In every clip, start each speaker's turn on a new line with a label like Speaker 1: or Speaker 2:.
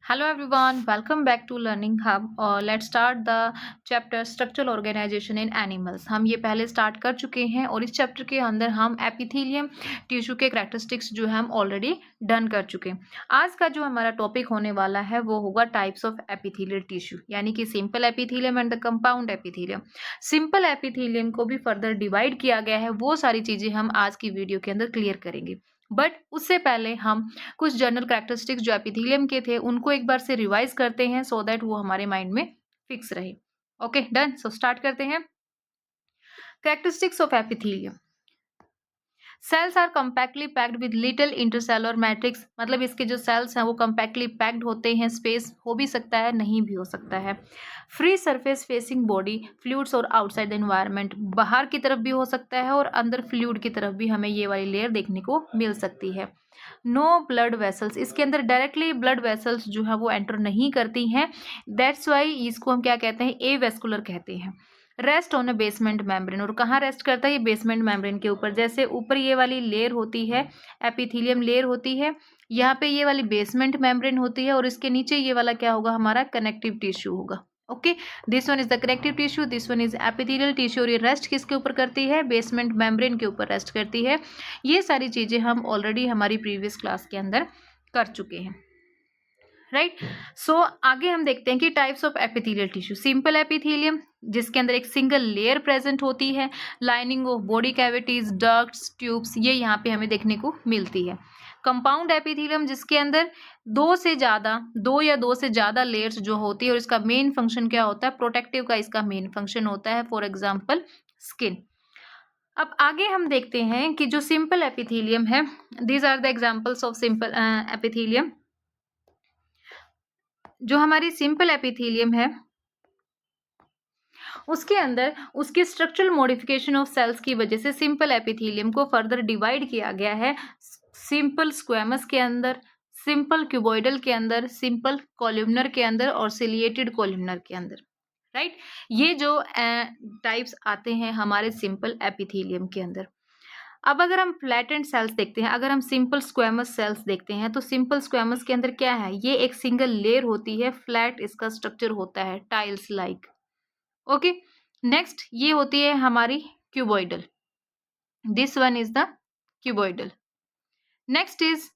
Speaker 1: Hello everyone, welcome back to Learning Hub और let's start the chapter Structural Organization in Animals। हम ये पहले start कर चुके हैं और इस चैप्टर के अंदर हम एपिथेलियम टिश्यू के करैक्टरिस्टिक्स जो है हम ऑलरेडी डन कर चुके हैं। आज का जो हमारा टॉपिक होने वाला है वो होगा टाइप्स ऑफ एपिथेलियल टिश्यू, यानी कि simple epithelium and the compound epithelium. Simple epithelium को भी फर्दर डिवाइड किया गया है, वो सारी चीज़ें हम आज की वीडियो के अंदर क्लियर करेंगे। बट उससे पहले हम कुछ जनरल कैरेक्टरिस्टिक्स जो एपिथेलियम के थे उनको एक बार से रिवाइज करते हैं सो दैट वो हमारे माइंड में फिक्स रहे। ओके डन, सो स्टार्ट करते हैं। Characteristics of epithelium. Cells are compactly packed with little intercellular matrix, मतलब इसके जो सेल्स हैं वो कंपैक्टली पैक्ड होते हैं। स्पेस हो भी सकता है, नहीं भी हो सकता है। Free surface facing body fluids और आउटसाइड द एनवायरनमेंट, बाहर की तरफ भी हो सकता है और अंदर फ्लूइड की तरफ भी हमें ये वाली लेयर देखने को मिल सकती है। नो ब्लड वेसल्स, इसके अंदर डायरेक्टली ब्लड वेसल्स जो है वो एंटर नहीं करती हैं। दैट्स वाई इसको हम क्या कहते हैं, ए वेस्कुलर कहते हैं। Rest on a basement membrane, और कहाँ रेस्ट करता है, ये बेसमेंट मेम्ब्रेन के ऊपर। जैसे ऊपर ये वाली लेयर होती है, एपिथेलियम लेयर होती है, यहाँ पे ये वाली बेसमेंट मेम्ब्रेन होती है और इसके नीचे ये वाला क्या होगा, हमारा कनेक्टिव टिश्यू होगा। Okay, this one is the connective tissue, this one is epithelial tissue. और ये रेस्ट किसके ऊपर करती है, बेसमेंट मेम्ब्रेन के ऊपर रेस्ट करती है। ये सारी चीजें हम ऑलरेडी हमारी प्रीवियस क्लास के अंदर कर चुके हैं, राइट। सो आगे हम देखते हैं कि types of epithelial tissue. Simple epithelium जिसके अंदर एक सिंगल लेयर प्रेजेंट होती है, lining of body cavities, ducts, tubes, ये यहाँ पे हमें देखने को मिलती है। कंपाउंड एपिथेलियम जिसके अंदर दो या दो से ज्यादा लेयर्स जो होती है और इसका मेन फंक्शन क्या होता है, प्रोटेक्टिव का इसका मेन फंक्शन होता है, फॉर एग्जाम्पल स्किन। अब आगे हम देखते हैं कि जो सिंपल एपिथेलियम है, these are the examples of simple epithelium. जो हमारी सिंपल एपिथेलियम है उसके अंदर उसकी स्ट्रक्चरल मॉडिफिकेशन ऑफ सेल्स की वजह से सिंपल एपिथेलियम को फर्दर डिवाइड किया गया है सिंपल स्क्वेमस के अंदर, सिंपल क्यूबॉइडल के अंदर, सिंपल कॉलमनर के अंदर और सिलिएटेड कॉलमनर के अंदर, राइट। ये जो टाइप्स आते हैं हमारे सिंपल एपिथेलियम के अंदर। अब अगर हम फ्लैटेंड सेल्स देखते हैं, अगर हम सिंपल स्क्वेमस सेल्स देखते हैं तो सिंपल स्क्वेमस के अंदर क्या है, ये एक सिंगल लेयर होती है, फ्लैट इसका स्ट्रक्चर होता है, टाइल्स लाइक। ओके, नेक्स्ट ये होती है हमारी cuboidal, this one is the cuboidal. Next is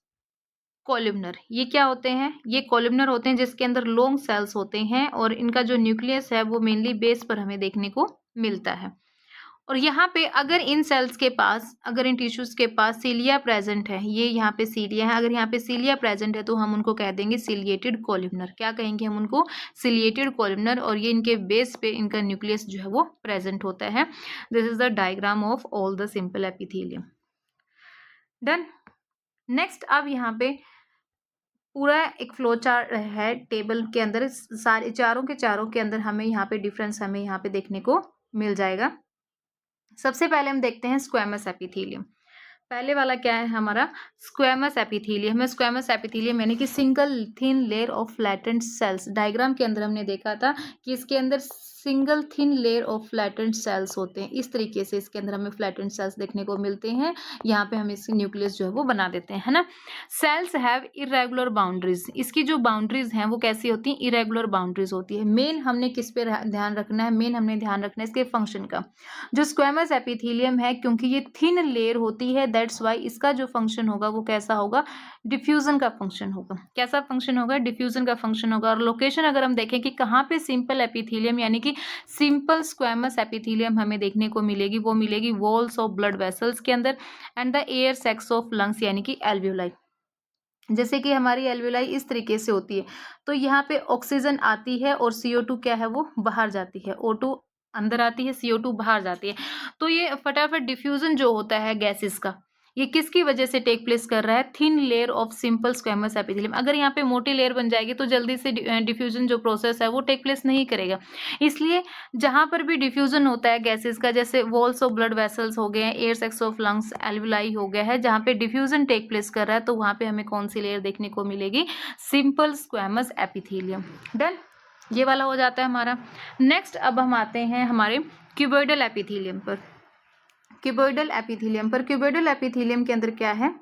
Speaker 1: columnar, ये क्या होते हैं, ये कॉलमनर होते हैं जिसके अंदर लॉन्ग सेल्स होते हैं और इनका जो न्यूक्लियस है वो मेनली बेस पर हमें देखने को मिलता है। और यहाँ पे अगर इन सेल्स के पास, अगर इन टिश्यूज के पास सीलिया प्रेजेंट है, ये यहाँ पे सीलिया है, अगर यहाँ पे सीलिया प्रेजेंट है तो हम उनको कह देंगे सिलिएटेड कॉलमनर। क्या कहेंगे हम उनको, सिलिएटेड कॉलमनर। और ये इनके बेस पे इनका न्यूक्लियस जो है वो प्रेजेंट होता है। This is the diagram of all the simple epithelium. Done. Next अब यहाँ पे पूरा एक फ्लो चार्ट है टेबल के अंदर, सारे चारों के अंदर हमें यहाँ पे डिफरेंस हमें यहाँ पे देखने को मिल जाएगा। सबसे पहले हम देखते हैं स्क्वेमस एपिथेलियम। पहले वाला क्या है हमारा, स्क्वेमस एपिथेलियम है। स्क्वेमस एपिथेलियम यानी कि single thin layer of flattened cells. Diagram के अंदर हमने देखा था कि इसके अंदर single thin layer of flattened cells होते हैं। इस तरीके से इसके अंदर हमें फ्लैटेंड सेल्स देखने को मिलते हैं। यहाँ पे हम इसकी न्यूक्लियस जो है वो बना देते हैं, है ना। सेल्स हैव इरेगुलर बाउंड्रीज, इसकी जो बाउंड्रीज हैं वो कैसी होती हैं, इरेगुलर बाउंड्रीज होती है। मेन हमने किस पे ध्यान रखना है, मेन हमने ध्यान रखना है इसके फंक्शन का। जो स्क्वेमस एपिथेलियम है, क्योंकि ये थिन लेयर होती है, दैट्स वाई इसका जो फंक्शन होगा वो कैसा होगा, डिफ्यूजन का फंक्शन होगा। कैसा फंक्शन होगा, डिफ्यूजन का फंक्शन होगा। और लोकेशन अगर हम देखें कि कहाँ पे सिंपल एपिथेलियम यानी कि सिंपल स्क्वेमस एपिथेलियम हमें देखने को मिलेगी, वो मिलेगी वॉल्स ऑफ ब्लड वेसल्स के अंदर and the air sacs of lungs यानी कि एल्वियोलाई। जैसे कि हमारी एल्वियोलाई इस तरीके से होती है, तो यहाँ पे ऑक्सीजन आती है और CO2 क्या है वो बाहर जाती है, O2 अंदर आती है, CO2 बाहर जाती है। तो ये फटाफट डिफ्यूजन जो होता है गैसेस का, ये किसकी वजह से टेक प्लेस कर रहा है, thin layer of simple squamous epithelium. अगर यहाँ पे मोटी लेयर बन जाएगी तो जल्दी से डिफ्यूजन जो प्रोसेस है वो टेक प्लेस नहीं करेगा। इसलिए जहाँ पर भी डिफ्यूजन होता है गैसेस का, जैसे वॉल्स ऑफ ब्लड वेसल्स हो गए हैं, air sacs of lungs, alveoli हो गया है, जहाँ पे डिफ्यूजन टेक प्लेस कर रहा है तो वहाँ पे हमें कौन सी लेयर देखने को मिलेगी, सिंपल स्क्वेमस एपिथेलियम। डन, ये वाला हो जाता है हमारा। नेक्स्ट अब हम आते हैं हमारे क्यूबॉइडल एपिथेलियम पर। क्यूबॉइडल एपिथेलियम के अंदर क्या है,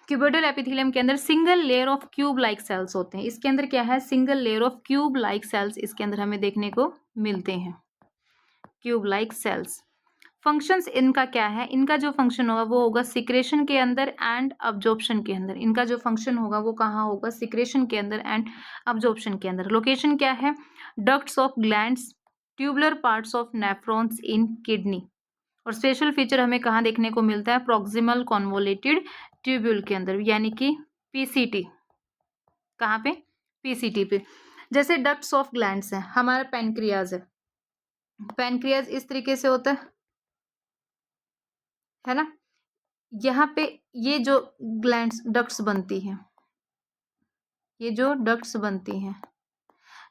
Speaker 1: क्यूबोइडल एपिथेलियम के अंदर single layer of cube like cells होते हैं। इसके अंदर क्या है, single layer of cube like cells इसके अंदर हमें देखने को मिलते हैं, क्यूब लाइक सेल्स। फंक्शंस इनका क्या है, इनका जो फंक्शन होगा वो होगा सिक्रेशन के अंदर एंड अब्जॉर्प्शन के अंदर। इनका जो फंक्शन होगा वो कहाँ होगा, सिक्रेशन के अंदर एंड अब्जॉर्प्शन के अंदर। लोकेशन क्या है, ducts of glands, tubular parts of nephrons in kidney. और स्पेशल फीचर हमें कहाँ देखने को मिलता है, प्रॉक्सिमल कॉन्वोलेटेड ट्यूब्यूल के अंदर, यानी कि पीसीटी। कहाँ पे, पीसीटी पे। जैसे डक्ट्स ऑफ ग्लैंड्स है, हमारा पैनक्रियाज है, पैनक्रियाज इस तरीके से होता है ना। यहाँ पे ये जो ग्लैंड्स डक्ट्स बनती हैं, ये जो डक्ट्स बनती हैं,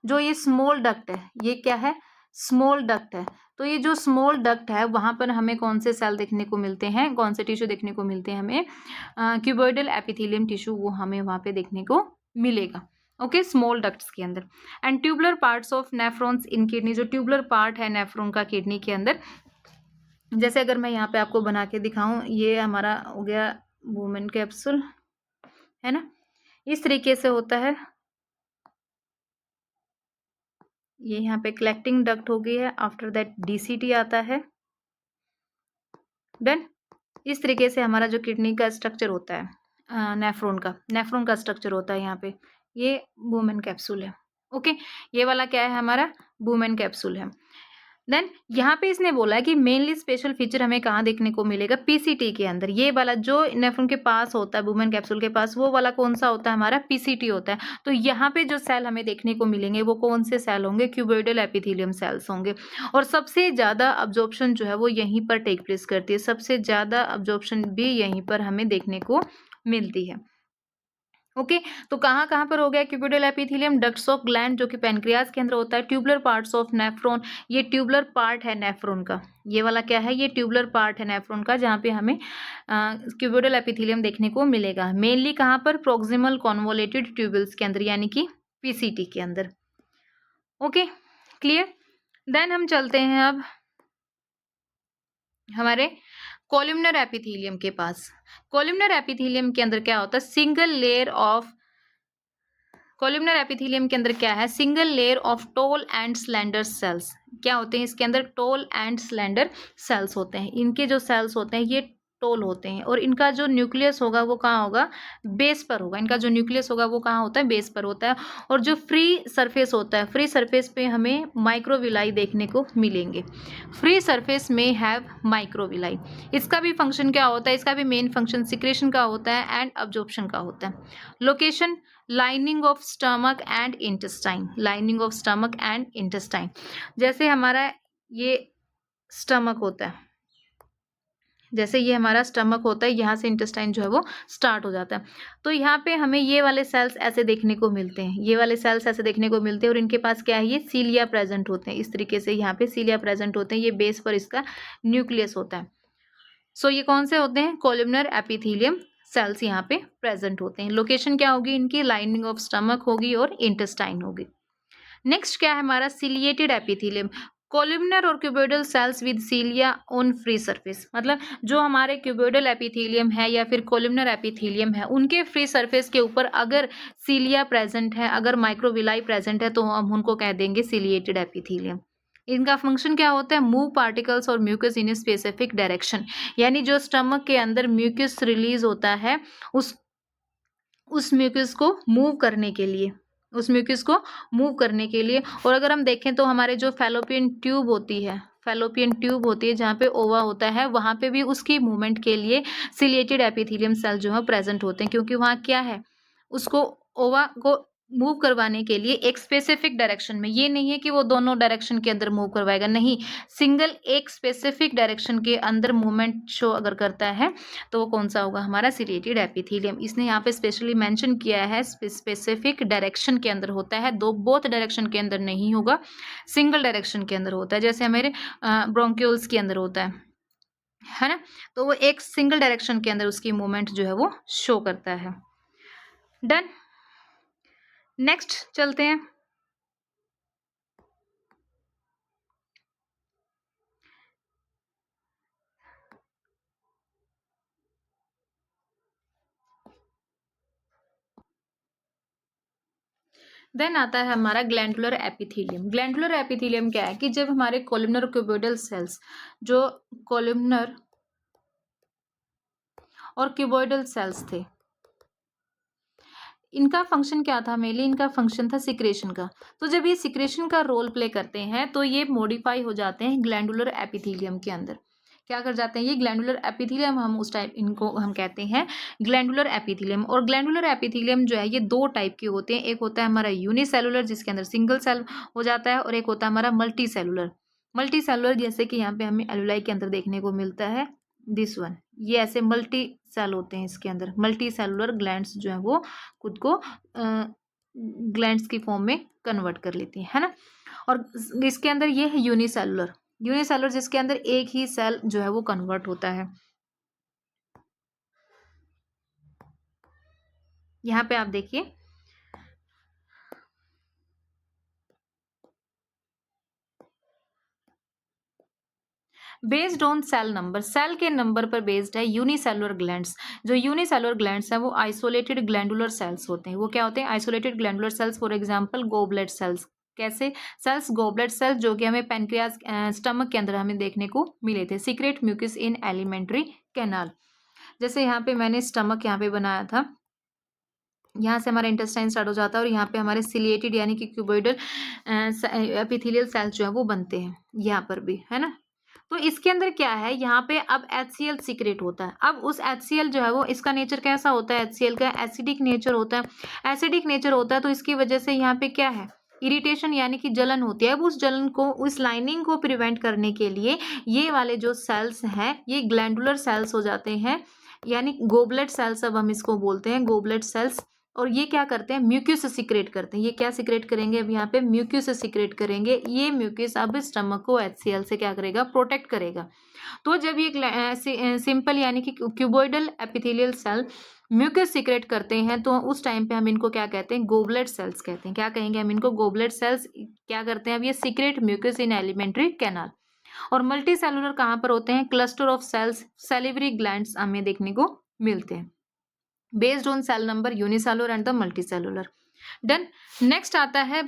Speaker 1: जो ये स्मॉल डक्ट है, ये क्या है, स्मॉल डक्ट है। तो ये जो स्मॉल डक्ट है वहां पर हमें कौन से सेल देखने को मिलते हैं, कौन से टिश्यू देखने को मिलते हैं, हमें क्यूबोइडल एपिथेलियम टिश्यू वो हमें वहां पे देखने को मिलेगा। ओके, स्मॉल डक्ट्स के अंदर। And tubular parts of nephrons in kidney, जो ट्यूबुलर पार्ट है नेफ्रॉन का किडनी के अंदर, जैसे अगर मैं यहाँ पे आपको बना के दिखाऊं, ये हमारा हो गया वुमेन कैप्सूल, है ना, इस तरीके से होता है। ये यहाँ पे कलेक्टिंग डक्ट हो गई है, आफ्टर दैट डीसीटी आता है। डन। इस तरीके से हमारा जो किडनी का स्ट्रक्चर होता है, नेफ्रॉन का स्ट्रक्चर होता है। यहाँ पे ये वुमेन कैप्सूल है। ओके, ये वाला क्या है, हमारा वुमेन कैप्सूल है। देन यहाँ पे इसने बोला है कि मेनली स्पेशल फीचर हमें कहाँ देखने को मिलेगा, पीसीटी के अंदर। ये वाला जो नेफ्रॉन के पास होता है, वुमेन कैप्सूल के पास, वो वाला कौन सा होता है, हमारा पीसीटी होता है। तो यहाँ पे जो सेल हमें देखने को मिलेंगे वो कौन से सेल होंगे, क्यूबोइडल एपिथेलियम सेल्स होंगे। और सबसे ज़्यादा अब्जॉर्प्शन जो है वो यहीं पर टेक प्लेस करती है, सबसे ज़्यादा अब्जॉर्प्शन भी यहीं पर हमें देखने को मिलती है। ओके, तो कहाँ कहाँ पर हो गया cuboidal epithelium, ducts of gland जो कि पैनक्रियाज के अंदर होता है, ट्यूबुलर पार्ट्स ऑफ नेफ्रॉन, ये ट्यूबुलर पार्ट है नेफ्रॉन का, ये वाला क्या है, ये ट्यूबुलर पार्ट है नेफ्रॉन का, जहाँ पे हमें क्यूबोइडल एपिथेलियम देखने को मिलेगा। मेनली कहाँ पर, प्रोक्सिमल कॉन्वोलेटेड ट्यूबुल्स के अंदर, यानी कि पीसीटी के अंदर। Okay, clear. देन हम चलते हैं अब हमारे कोलिमनर एपिथेलियम के पास। कोलिमनर एपिथेलियम के अंदर क्या होता है, single layer of, columnar epithelium के अंदर क्या है, single layer of tall and slender cells. क्या होते हैं इसके अंदर, टॉल एंड स्लेंडर सेल्स होते हैं। इनके जो सेल्स होते हैं ये टॉल होते हैं, और इनका जो न्यूक्लियस होगा वो कहाँ होगा, बेस पर होगा। इनका जो न्यूक्लियस होगा वो कहाँ होता है, बेस पर होता है। और जो फ्री सरफेस होता है, फ्री सरफेस पे हमें माइक्रोविलाई देखने को मिलेंगे। फ्री सरफेस में हैव माइक्रोविलाई। इसका भी फंक्शन क्या होता है, इसका भी मेन फंक्शन सिक्रेशन का होता है एंड अब्जॉर्प्शन का होता है। Location, lining of stomach and intestine, lining of stomach and intestine. जैसे हमारा ये स्टमक होता है, जैसे ये हमारा स्टमक होता है, यहाँ से इंटेस्टाइन जो है वो स्टार्ट हो जाता है। तो यहाँ पे हमें ये वाले सेल्स ऐसे देखने को मिलते हैं, ये वाले सेल्स ऐसे देखने को मिलते हैं, और इनके पास क्या है, ये सीलिया प्रेजेंट होते हैं। इस तरीके से यहाँ पे सीलिया प्रेजेंट होते हैं, ये बेस पर इसका न्यूक्लियस होता है। सो ये कौन से होते हैं, कोलिमनर एपिथेलियम सेल्स यहाँ पे प्रेजेंट होते हैं। लोकेशन क्या होगी इनकी, लाइनिंग ऑफ स्टमक होगी और इंटेस्टाइन होगी। नेक्स्ट क्या है हमारा, सिलिएटेड एपिथेलियम। कोलिमनर और cuboidal cells with cilia on free surface, मतलब जो हमारे क्यूबोइडल एपिथेलियम है या फिर कोलिमनर एपिथेलियम है, उनके फ्री सरफेस के ऊपर अगर सीलिया प्रेजेंट है, अगर माइक्रोविलाई प्रेजेंट है, तो हम उनको कह देंगे सिलिएटेड एपिथेलियम। इनका फंक्शन क्या होता है, मूव पार्टिकल्स और mucus in a specific direction, यानी जो स्टमक के अंदर म्यूकस रिलीज होता है उस म्यूकस को मूव करने के लिए, उस म्यूकस को मूव करने के लिए। और अगर हम देखें तो हमारे जो फैलोपियन ट्यूब होती है, फैलोपियन ट्यूब होती है जहाँ पे ओवा होता है, वहाँ पे भी उसकी मूवमेंट के लिए सिलिएटेड एपिथेलियम सेल जो है प्रेजेंट होते हैं, क्योंकि वहाँ क्या है, उसको ओवा को मूव करवाने के लिए एक स्पेसिफिक डायरेक्शन में, ये नहीं है कि वो दोनों डायरेक्शन के अंदर मूव करवाएगा, नहीं, सिंगल एक स्पेसिफिक डायरेक्शन के अंदर मूवमेंट शो अगर करता है तो वो कौन सा होगा, हमारा सिलिएटेड एपिथेलियम। इसने यहाँ पे स्पेशली मेंशन किया है, स्पेसिफिक डायरेक्शन के अंदर होता है, दो बोथ डायरेक्शन के अंदर नहीं होगा, सिंगल डायरेक्शन के अंदर होता है, जैसे हमारे ब्रोंक्यूल्स के अंदर होता है ना। तो वो एक सिंगल डायरेक्शन के अंदर उसकी मूवमेंट जो है वो शो करता है। डन। नेक्स्ट चलते हैं। देन आता है हमारा ग्लैंडुलर एपिथेलियम। ग्लैंडुलर एपिथेलियम क्या है कि जब हमारे कोलुमनर क्यूबोइडल सेल्स, जो कोलुमनर और क्यूबोइडल सेल्स थे, इनका फंक्शन क्या था? मेनली इनका फंक्शन था सिक्रेशन का। तो जब ये सिक्रेशन का रोल प्ले करते हैं तो ये मॉडिफाई हो जाते हैं ग्लैंडुलर एपिथेलियम के अंदर। क्या कर जाते हैं ये ग्लैंडुलर एपिथेलियम, हम उस टाइप इनको हम कहते हैं ग्लैंडुलर एपिथेलियम। और ग्लैंडुलर एपिथेलियम जो है ये दो टाइप के होते हैं। एक होता है हमारा यूनिसेलुलर जिसके अंदर सिंगल सेल हो जाता है, और एक होता है हमारा मल्टी सेलुलर। मल्टी सेलुलर जैसे कि यहाँ पे हमें एलुलाई के अंदर देखने को मिलता है, दिस वन। ये ऐसे मल्टी सेल होते हैं, इसके अंदर मल्टी सेलुलर ग्लैंड्स जो है वो खुद को ग्लैंड्स की फॉर्म में कन्वर्ट कर लेती है ना। और इसके अंदर ये है यूनिसेलुलर। यूनिसेलुलर जिसके अंदर एक ही सेल जो है वो कन्वर्ट होता है। यहाँ पे आप देखिए, based on cell number, cell के नंबर पर बेस्ड है यूनिसेलुलर ग्लैंड्स। जो यूनिसेलुलर ग्लैंड्स हैं वो आइसोलेटेड ग्लैंडुलर सेल्स होते हैं। वो क्या होते हैं? Isolated glandular cells. For example goblet cells. कैसे सेल्स? गोबलेट सेल्स जो कि हमें पैनक्रियाज स्टमक के अंदर हमें देखने को मिले थे। Secrete mucus in alimentary canal. जैसे यहाँ पे मैंने स्टमक यहाँ पे बनाया था, यहाँ से हमारा इंटेस्टाइन स्टार्ट हो जाता है और यहाँ पे हमारे सिलिएटेड यानी कि क्यूबोइडल एपिथेलियल सेल्स जो है वो बनते हैं यहाँ पर भी, है ना। तो इसके अंदर क्या है, यहाँ पे अब HCl सीक्रेट होता है। अब उस HCl जो है वो, इसका नेचर कैसा होता है? HCl का एसिडिक नेचर होता है। एसिडिक नेचर होता है तो इसकी वजह से यहाँ पे क्या है? इरिटेशन यानी कि जलन होती है। अब उस जलन को, उस लाइनिंग को प्रिवेंट करने के लिए ये वाले जो सेल्स हैं ये ग्लैंडुलर सेल्स हो जाते हैं, यानी गोबलेट सेल्स अब हम इसको बोलते हैं, गोबलेट सेल्स। और ये क्या करते हैं? म्यूक्यूस सिक्रेट करते हैं। ये क्या सिक्रेट करेंगे? अब यहाँ पे म्यूक्यूस सिक्रेट करेंगे। ये म्यूक्यूस अब स्टमक को HCl से क्या करेगा? प्रोटेक्ट करेगा। तो जब ये सिंपल यानी कि cuboidal epithelial cell mucus secrete करते हैं तो उस टाइम पे हम इनको क्या कहते हैं? गोबलेट सेल्स कहते हैं। क्या कहेंगे हम इनको? Goblet cells. क्या करते हैं? अब ये secrete mucus in alimentary canal. और मल्टी सेलुलर कहाँ पर होते हैं? Cluster of cells, salivary glands हमें देखने को मिलते हैं। Based on cell number unicellular and the multicellular. Then next आता है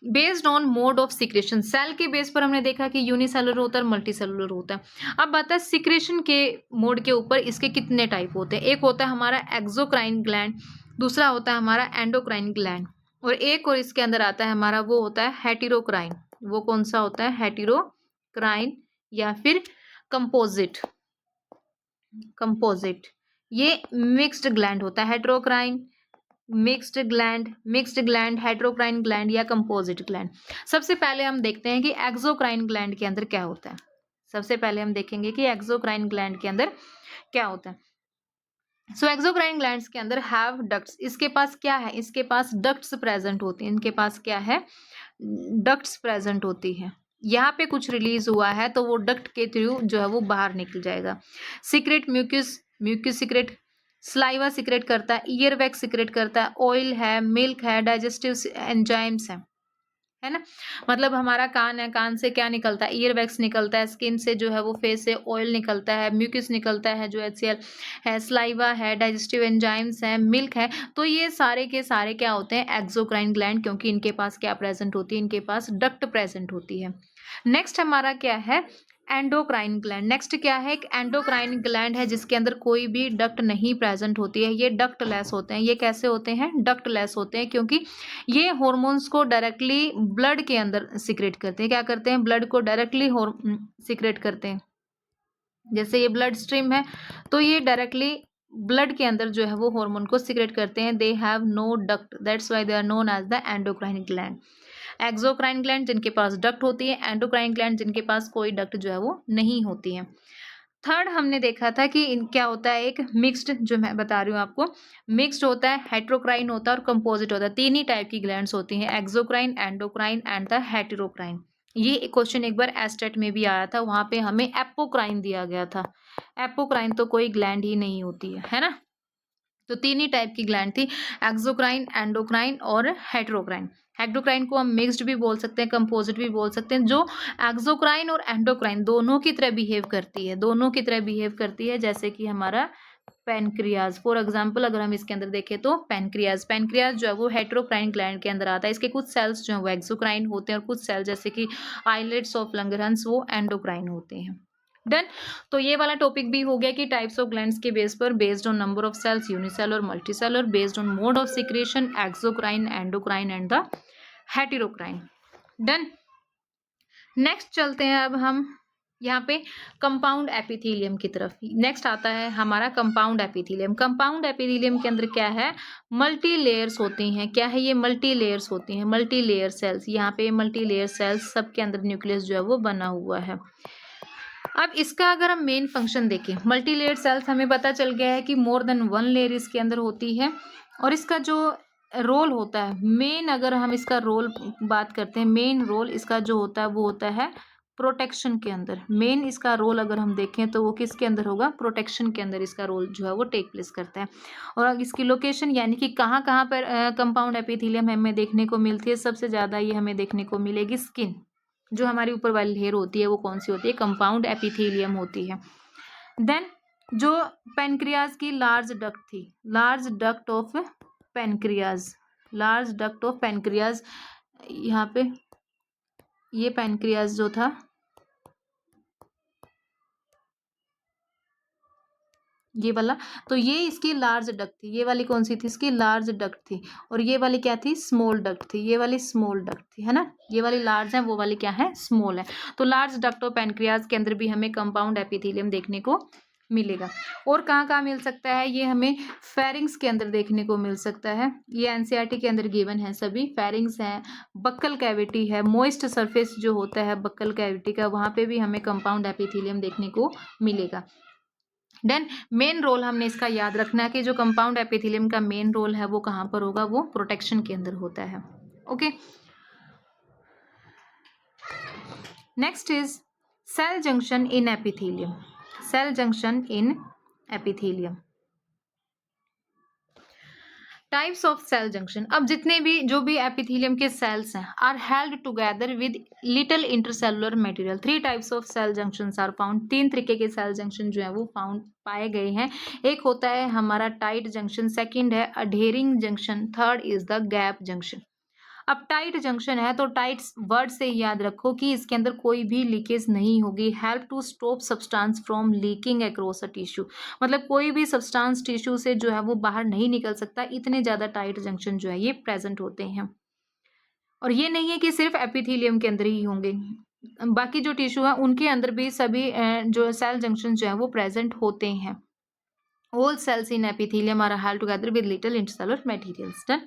Speaker 1: based on mode of secretion. Cell के बेस पर हमने देखा कि यूनिसेलुलर होता है, मल्टी सेलुलर होता है। अब आता है सिक्रेशन के मोड के ऊपर, इसके कितने टाइप होते हैं। एक होता है हमारा एक्सोक्राइन ग्लैंड, दूसरा होता है हमारा एंडोक्राइन ग्लैंड, और एक और इसके अंदर आता है हमारा वो होता है हेटेरोक्राइन। वो कौन सा होता है? हेटेरोक्राइन या फिर कंपोजिट। कंपोजिट ये मिक्स्ड ग्लैंड होता है। हेटेरोक्राइन, मिक्स्ड ग्लैंड, हेटेरोक्राइन ग्लैंड या कंपोजिट ग्लैंड। सबसे पहले हम देखते हैं कि एक्सोक्राइन ग्लैंड के अंदर क्या होता है। सबसे पहले हम देखेंगे कि एक्सोक्राइन ग्लैंड के अंदर क्या होता है। सो एक्सोक्राइन ग्लैंड्स के अंदर हैव डक्ट्स। इसके पास क्या है? इसके पास डक्ट्स प्रेजेंट होती हैं। इनके पास क्या है? डक्ट्स प्रेजेंट होती है। यहाँ पे कुछ रिलीज हुआ है तो वो डक्ट के थ्रू जो है वो बाहर निकल जाएगा। Secrete mucus, mucus secrete, saliva secrete करता है, ईयर वैक्स सीक्रेट करता है, ऑयल है, मिल्क है, डाइजेस्टिव एंजाइम्स है ना। मतलब हमारा कान है, कान से क्या निकलता है? ईयर वैक्स निकलता है। स्किन से जो है वो फेस से ऑयल निकलता है, म्यूकस निकलता है जो HCl है, स्लाइवा है, डाइजेस्टिव एंजाइम्स है, मिल्क है। तो ये सारे के सारे क्या होते हैं? एक्सोक्राइन ग्लैंड, क्योंकि इनके पास क्या प्रेजेंट होती है? इनके पास डक्ट प्रेजेंट होती है। नेक्स्ट हमारा क्या है? Endocrine gland. नेक्स्ट क्या है? एक एंडोक्राइन ग्लैंड है जिसके अंदर कोई भी डक्ट नहीं प्रेजेंट होती है। ये डक्ट लेस होते हैं। ये कैसे होते हैं? डक्ट लेस होते हैं, क्योंकि ये हॉर्मोन्स को डायरेक्टली ब्लड के अंदर सीक्रेट करते हैं। क्या करते हैं? ब्लड को डायरेक्टली सीक्रेट करते हैं। जैसे ये ब्लड स्ट्रीम है तो ये डायरेक्टली ब्लड के अंदर जो है वो हार्मोन को सीक्रेट करते हैं। They have no duct, that's why they are known as the endocrine gland. Exocrine gland जिनके पास डक्ट होती है, एंडोक्राइन ग्लैंड जिनके पास कोई डक्ट जो है वो नहीं होती है। थर्ड हमने देखा था कि क्या होता है? एक मिक्स्ड, जो मैं बता रही हूँ आपको, मिक्स्ड होता है, हेटेरोक्राइन होता है और कंपोजिट होता है। तीन ही टाइप की ग्लैंड्स होती हैं, एक्सोक्राइन, एंडोक्राइन एंड द हेटेरोक्राइन। ये क्वेश्चन एक बार एस्टेट में भी आया था, वहां पे हमें एपोक्राइन दिया गया था। एपोक्राइन तो कोई ग्लैंड ही नहीं होती है ना। तो तीन ही टाइप की ग्लैंड थी, एक्सोक्राइन, एंडोक्राइन और हेटेरोक्राइन। हेटेरोक्राइन को हम मिक्स्ड भी बोल सकते हैं, कंपोजिट भी बोल सकते हैं। जो एक्सोक्राइन और एंडोक्राइन दोनों की तरह बिहेव करती है, दोनों की तरह बिहेव करती है, जैसे कि हमारा पैनक्रियाज। फॉर एग्जाम्पल अगर हम इसके अंदर देखें तो पैनक्रियाज जो है वो हेटेरोक्राइन ग्लैंड के अंदर आता है। इसके कुछ सेल्स जो है वो एक्सोक्राइन होते हैं और कुछ सेल जैसे कि आइलेट्स ऑफ लंगरहंस वो एंडोक्राइन होते हैं। डन। तो ये वाला टॉपिक भी हो गया कि टाइप्स ऑफ ग्लैंड्स के बेस पर based on number of cells unicellular multicellular, based on mode of secretion exocrine endocrine and the heterocrine. Done. Next चलते हैं अब हम यहाँ पे कंपाउंड एपिथेलियम की तरफ। नेक्स्ट आता है हमारा कंपाउंड एपिथेलियम। कंपाउंड एपिथेलियम के अंदर क्या है, मल्टी लेयर्स होती हैं। क्या है ये, मल्टी लेयर्स होती हैं, मल्टी लेयर सेल्स। यहाँ पे मल्टी लेयर सेल्स सबके अंदर न्यूक्लियस जो है वो बना हुआ है। अब इसका अगर हम मेन फंक्शन देखें, मल्टी लेयर सेल्स हमें पता चल गया है कि मोर देन वन लेयर इसके अंदर होती है और इसका जो रोल होता है मेन, अगर हम इसका रोल बात करते हैं, मेन रोल इसका जो होता है वो होता है प्रोटेक्शन के अंदर। मेन इसका रोल अगर हम देखें तो वो किसके अंदर होगा, प्रोटेक्शन के अंदर इसका रोल जो है वो टेक प्लेस करता है। और अब इसकी लोकेशन यानी कि कहाँ कहाँ पर कंपाउंड एपिथेलियम हमें देखने को मिलती है, सबसे ज़्यादा ये हमें देखने को मिलेगी स्किन, जो हमारी ऊपर वाली लेयर होती है वो कौन सी होती है, कंपाउंड एपिथेलियम होती है। देन जो पैनक्रियाज की लार्ज डक्ट थी, large duct of pancreas, large duct of pancreas, यहाँ पे ये पैनक्रियाज जो था ये वाला, तो ये इसकी लार्ज डक्ट थी। ये वाली कौन सी थी, इसकी लार्ज डक्ट थी। और ये वाली क्या थी, स्मॉल डक्ट थी। ये वाली स्मॉल डक्ट थी, है ना। ये वाली लार्ज है, वो वाली क्या है, स्मॉल है। तो लार्ज डक्ट ऑफ पैनक्रियाज के अंदर भी हमें कंपाउंड एपिथेलियम देखने को मिलेगा। और कहाँ कहाँ मिल सकता है, ये हमें फेरिंग्स के अंदर देखने को मिल सकता है। ये एनसीईआरटी के अंदर गिवन है सभी। फेरिंग्स है, बक्कल कैविटी है, मोइस्ट सरफेस जो होता है बक्कल कैविटी का, वहाँ पे भी हमें कंपाउंड एपिथेलियम देखने को मिलेगा। देन मेन रोल हमने इसका याद रखना है कि जो कंपाउंड एपिथेलियम का मेन रोल है वो कहाँ पर होगा, वो प्रोटेक्शन के अंदर होता है। Okay, next is cell junction in epithelium. Cell junction in epithelium, types of cell junction. अब जितने भी जो भी एपिथेलियम के सेल्स हैं are held together with little intercellular material. 3 types of cell junctions are found. 3 तरीके के सेल जंक्शन जो है वो पाए गए हैं। एक होता है हमारा टाइट जंक्शन, सेकंड है adhering junction, third is the gap junction. अब टाइट जंक्शन है तो टाइट वर्ड से याद रखो कि इसके अंदर कोई भी लीकेज नहीं होगी। Help to stop substance from leaking across a tissue, मतलब कोई भी सब्सटेंस टिश्यू से जो है वो बाहर नहीं निकल सकता। इतने ज़्यादा टाइट जंक्शन जो है ये प्रेजेंट होते हैं। और ये नहीं है कि सिर्फ एपिथेलियम के अंदर ही होंगे, बाकी जो टिश्यू है उनके अंदर भी सभी जो सेल जंक्शन जो है वो प्रेजेंट होते हैं। All cells in epithelium are held together with little intercellular materials. Done.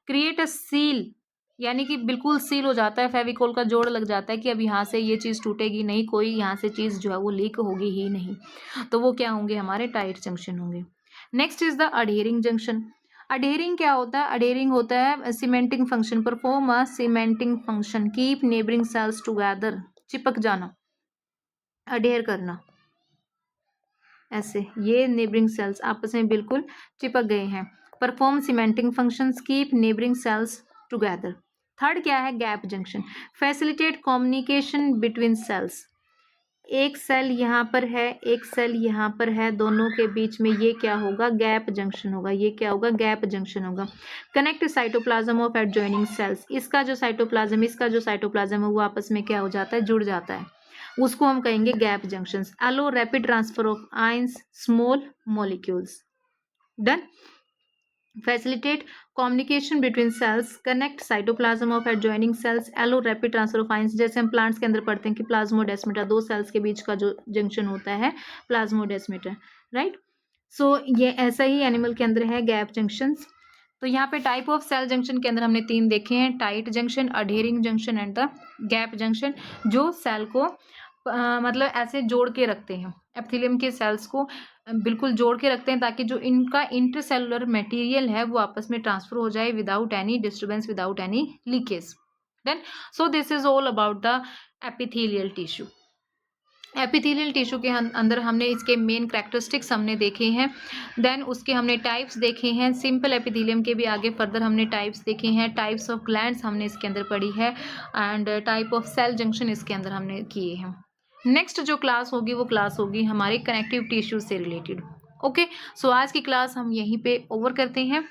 Speaker 1: Create a seal, यानी कि बिल्कुल सील हो जाता है, फेविकोल का जोड़ लग जाता है कि अब यहाँ से ये चीज़ टूटेगी नहीं, कोई यहाँ से चीज़ जो है वो लीक होगी ही नहीं। तो वो क्या होंगे, हमारे टाइट जंक्शन होंगे। Next is the adhering junction. Adhering क्या होता है, अडहेरिंग होता है cementing function, perform a cementing function, keep neighbouring cells together, चिपक जाना, अडहेर करना, ऐसे ये नेबरिंग सेल्स आपस में बिल्कुल चिपक गए हैं। Perform cementing functions, keep neighbouring cells together. Third क्या है, gap junction, facilitate communication between cells. एक सेल यहाँ पर है, एक सेल यहाँ पर है, दोनों के बीच में ये क्या होगा, गैप जंक्शन होगा। ये क्या होगा, गैप जंक्शन होगा। Connect cytoplasm of adjoining cells, इसका जो साइटोप्लाज्म, इसका जो साइटोप्लाज्म है वो आपस में क्या हो जाता है, जुड़ जाता है, उसको हम कहेंगे gap junctions. Allow rapid transfer of ions, small molecules. Done. Facilitate communication between cells, connect cytoplasm of adjoining cells, allow rapid transfer of ions. जैसे हम प्लांट्स के अंदर पढ़ते हैं कि प्लाज्मोडेस्माटा, 2 सेल्स के बीच का जो जंक्शन होता है प्लाज्मोडेस्माटा, राइट। सो ये ऐसा ही एनिमल के अंदर है गैप जंक्शंस। तो यहाँ पे टाइप ऑफ सेल जंक्शन के अंदर हमने 3 देखे हैं, tight junction, adhering junction and the gap junction, जो सेल को मतलब ऐसे जोड़ के रखते हैं, एपिथेलियम के सेल्स को बिल्कुल जोड़ के रखते हैं ताकि जो इनका इंटरसेलुलर मटेरियल है वो आपस में ट्रांसफर हो जाए without any disturbance, without any leakage. Then so this is all about the epithelial tissue. Epithelial tissue के अंदर हमने इसके मेन कैरेक्टरिस्टिक्स हमने देखे हैं। देन उसके हमने टाइप्स देखे हैं। सिंपल एपिथेलियम के भी आगे फर्दर हमने टाइप्स देखे हैं। टाइप्स ऑफ ग्लैंड्स हमने इसके अंदर पढ़ी है and type of cell junction इसके अंदर हमने किए हैं। नेक्स्ट जो क्लास होगी वो क्लास होगी हमारे कनेक्टिव टिश्यू से रिलेटेड। ओके, सो आज की क्लास हम यहीं पे ओवर करते हैं।